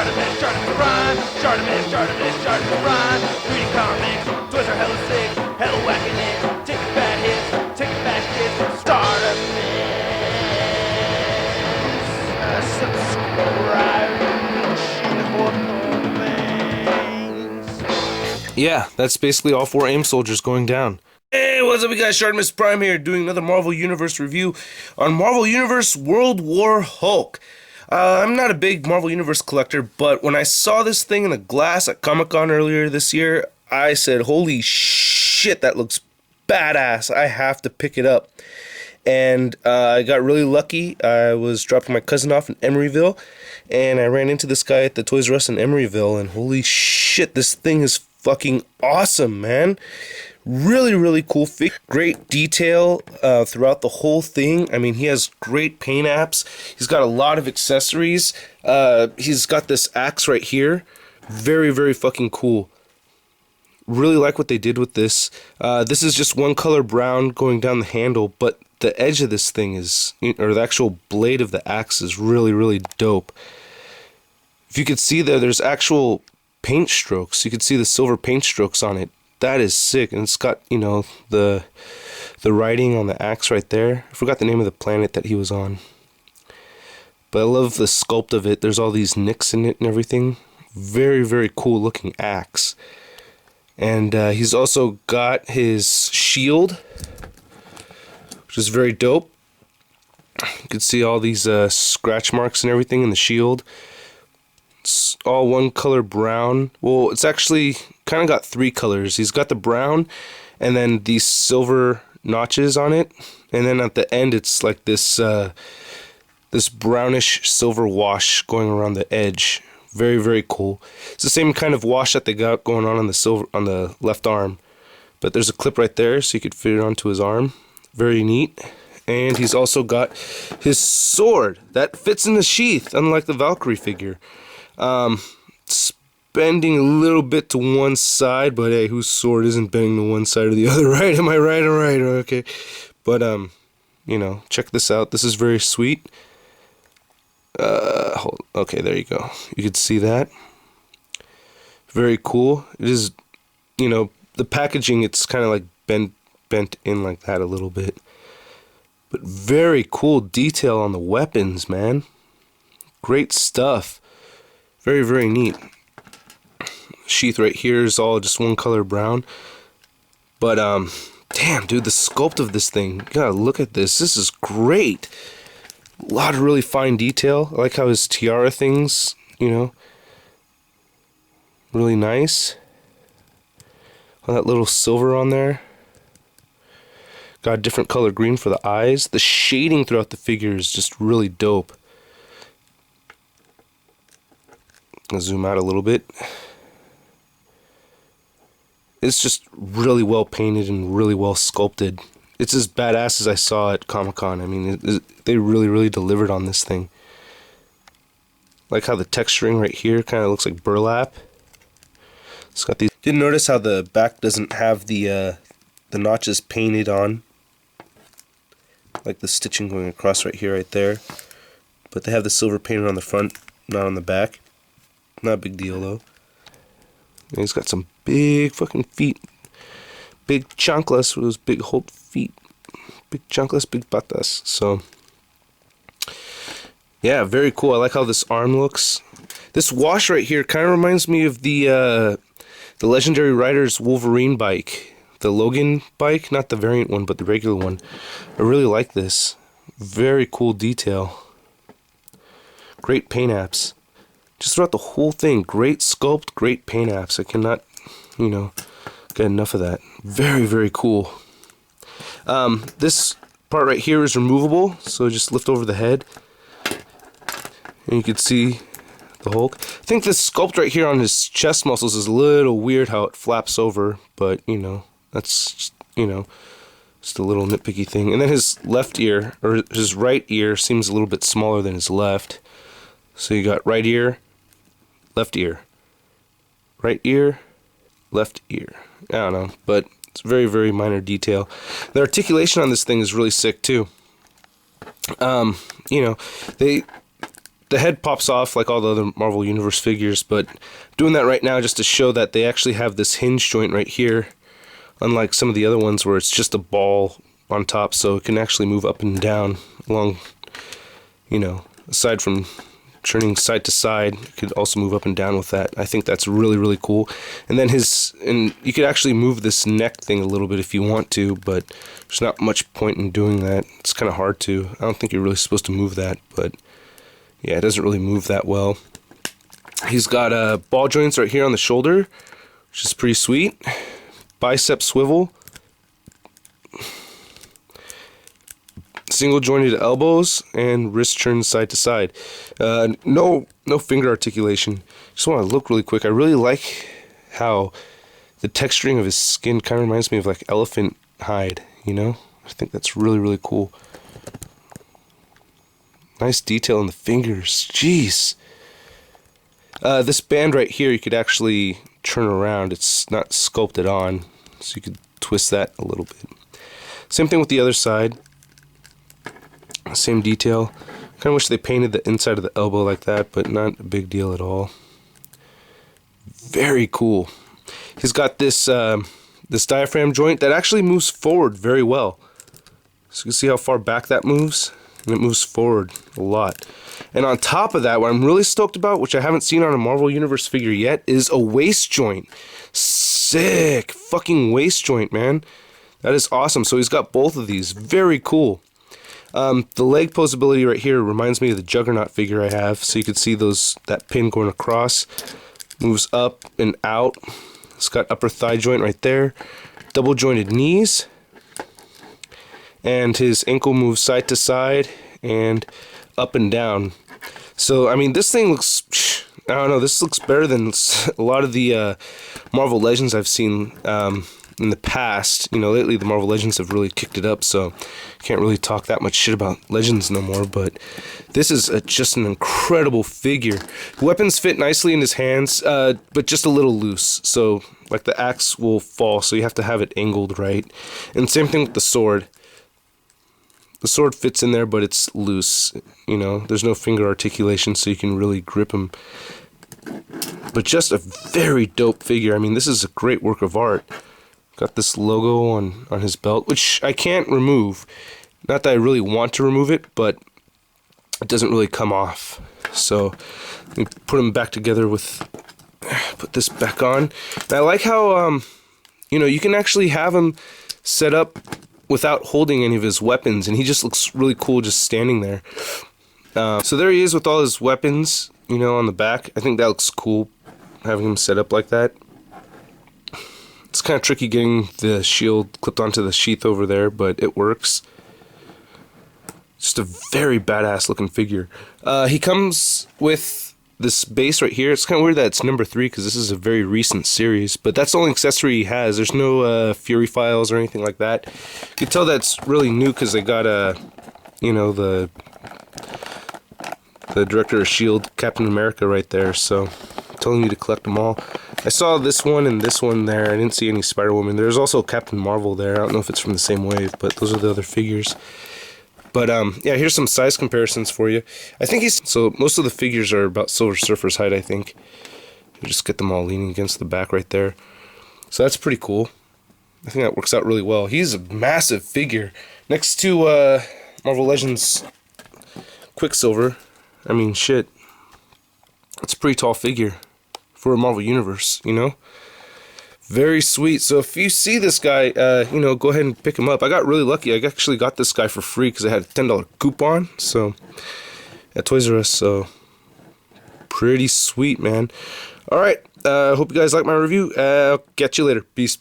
ShartimusPrime, ShartimusPrime. Reading comics, toys are hella sick, hella whacking it, taking bad hits, taking bad shits. Subscribe. Yeah, that's basically all 4 AIM soldiers going down. Hey, what's up, you guys? ShartimusPrime here, doing another Marvel Universe review on Marvel Universe World War Hulk. I'm not a big Marvel Universe collector, but when I saw this thing in the glass at Comic-Con earlier this year, I said, holy shit, that looks badass. I have to pick it up. And I got really lucky. I was dropping my cousin off in Emeryville, and I ran into this guy at the Toys R Us in Emeryville, and holy shit, this thing is fucking awesome, man. Really, really cool figure. Great detail throughout the whole thing. I mean, he has great paint apps. He's got a lot of accessories. He's got this axe right here. Very, very fucking cool. Really like what they did with this. This is just one color brown going down the handle, but the edge of this thing is, or the actual blade of the axe is really, really dope. If you could see there's actual paint strokes. You could see the silver paint strokes on it. That is sick, and it's got, you know, the writing on the axe right there. I forgot the name of the planet that he was on, but I love the sculpt of it. There's all these nicks in it and everything. Very, very cool looking axe. And he's also got his shield, which is very dope. You can see all these scratch marks and everything in the shield. It's all one color brown. Well, it's actually kind of got 3 colors. He's got the brown, and then these silver notches on it, and then at the end it's like this this brownish silver wash going around the edge. Very, very cool. It's the same kind of wash that they got going on the left arm, but there's a clip right there so you could fit it onto his arm. Very neat. And he's also got his sword that fits in the sheath, unlike the Valkyrie figure. It's bending a little bit to one side, but hey, whose sword isn't bending to one side or the other, right? Am I right? All right, okay. But you know, check this out. This is very sweet. Okay, there you go. You can see that. Very cool. It is, you know, the packaging. It's kind of like bent in like that a little bit, but very cool detail on the weapons, man. Great stuff. Very, very neat. Sheath right here is all just one color brown. But, damn, dude, the sculpt of this thing. You gotta look at this. This is great. A lot of really fine detail. I like how his tiara things, you know, really nice. All that little silver on there. Got a different color green for the eyes. The shading throughout the figure is just really dope. I'll zoom out a little bit. It's just really well painted and really well sculpted. It's as badass as I saw at Comic-Con. I mean, they really, really delivered on this thing. Like how the texturing right here kind of looks like burlap. It's got these. Didn't notice how the back doesn't have the notches painted on, like the stitching going across right here, right there. But they have the silver painted on the front, not on the back. Not a big deal though. And he's got some big fucking feet. Big chanclas with those big Hulk feet. Big chanclas, big patas. So, yeah, very cool. I like how this arm looks. This wash right here kind of reminds me of the Legendary Riders Wolverine bike. The Logan bike, not the variant one, but the regular one. I really like this. Very cool detail. Great paint apps. Just throughout the whole thing, great sculpt, great paint apps. I cannot, you know, get enough of that. Very, very cool. This part right here is removable, so just lift over the head, and you can see the Hulk. I think this sculpt right here on his chest muscles is a little weird how it flaps over, but, you know, that's, just, you know, just a little nitpicky thing. And then his left ear, or his right ear, seems a little bit smaller than his left. So you got right ear, left ear, right ear, left ear. I don't know, but it's very, very minor detail. The articulation on this thing is really sick too. You know, they the head pops off like all the other Marvel Universe figures, but I'm doing that right now just to show that they actually have this hinge joint right here, unlike some of the other ones where it's just a ball on top, so it can actually move up and down along, you know, aside from turning side to side, you could also move up and down with that. I think that's really, really cool. And then you could actually move this neck thing a little bit if you want to, but there's not much point in doing that. It's kind of hard to. I don't think you're really supposed to move that, but yeah, it doesn't really move that well. He's got ball joints right here on the shoulder, which is pretty sweet. Bicep swivel. Single jointed elbows and wrist turns side to side. No finger articulation. Just want to look really quick. I really like how the texturing of his skin kind of reminds me of like elephant hide, you know? I think that's really, really cool. Nice detail in the fingers. Jeez. This band right here you could actually turn around. It's not sculpted on, so you could twist that a little bit. Same thing with the other side. Same detail. Kind of wish they painted the inside of the elbow like that, but not a big deal at all. Very cool. He's got this this diaphragm joint that actually moves forward very well. So you can see how far back that moves, and it moves forward a lot. And on top of that, what I'm really stoked about, which I haven't seen on a Marvel Universe figure yet, is a waist joint. Sick fucking waist joint, man. That is awesome. So he's got both of these. Very cool. The leg posability right here reminds me of the Juggernaut figure I have. So you can see that pin going across. Moves up and out. It's got upper thigh joint right there. Double jointed knees. And his ankle moves side to side and up and down. So, I mean, this thing looks, I don't know, this looks better than a lot of the Marvel Legends I've seen in the past. You know, lately the Marvel Legends have really kicked it up, so can't really talk that much shit about Legends no more, but this is just an incredible figure. The weapons fit nicely in his hands, but just a little loose, so like the axe will fall, so you have to have it angled right. And same thing with the sword. The sword fits in there, but it's loose, you know, there's no finger articulation, so you can really grip him. But just a very dope figure. I mean, this is a great work of art. Got this logo on his belt, which I can't remove. Not that I really want to remove it, but it doesn't really come off. So let me put him back together put this back on. And I like how, you know, you can actually have him set up without holding any of his weapons, and he just looks really cool just standing there. So there he is with all his weapons, you know, on the back. I think that looks cool, having him set up like that. It's kind of tricky getting the shield clipped onto the sheath over there, but it works. Just a very badass looking figure. He comes with this base right here. It's kind of weird that it's number 3 because this is a very recent series, but that's the only accessory he has. There's no Fury files or anything like that. You can tell that's really new because they got you know, the director of S.H.I.E.L.D., Captain America right there, so telling you to collect them all. I saw this one and this one there. I didn't see any Spider-Woman. There's also Captain Marvel there. I don't know if it's from the same wave, but those are the other figures. But yeah, here's some size comparisons for you. I think so most of the figures are about Silver Surfer's height, I think. You just get them all leaning against the back right there. So that's pretty cool. I think that works out really well. He's a massive figure. Next to Marvel Legends Quicksilver, I mean, shit. It's a pretty tall figure for a Marvel Universe, you know? Very sweet. So if you see this guy, you know, go ahead and pick him up. I got really lucky. I actually got this guy for free because I had a $10 coupon. So at Toys R Us. So pretty sweet, man. All right. Hope you guys like my review. I'll catch you later. Peace.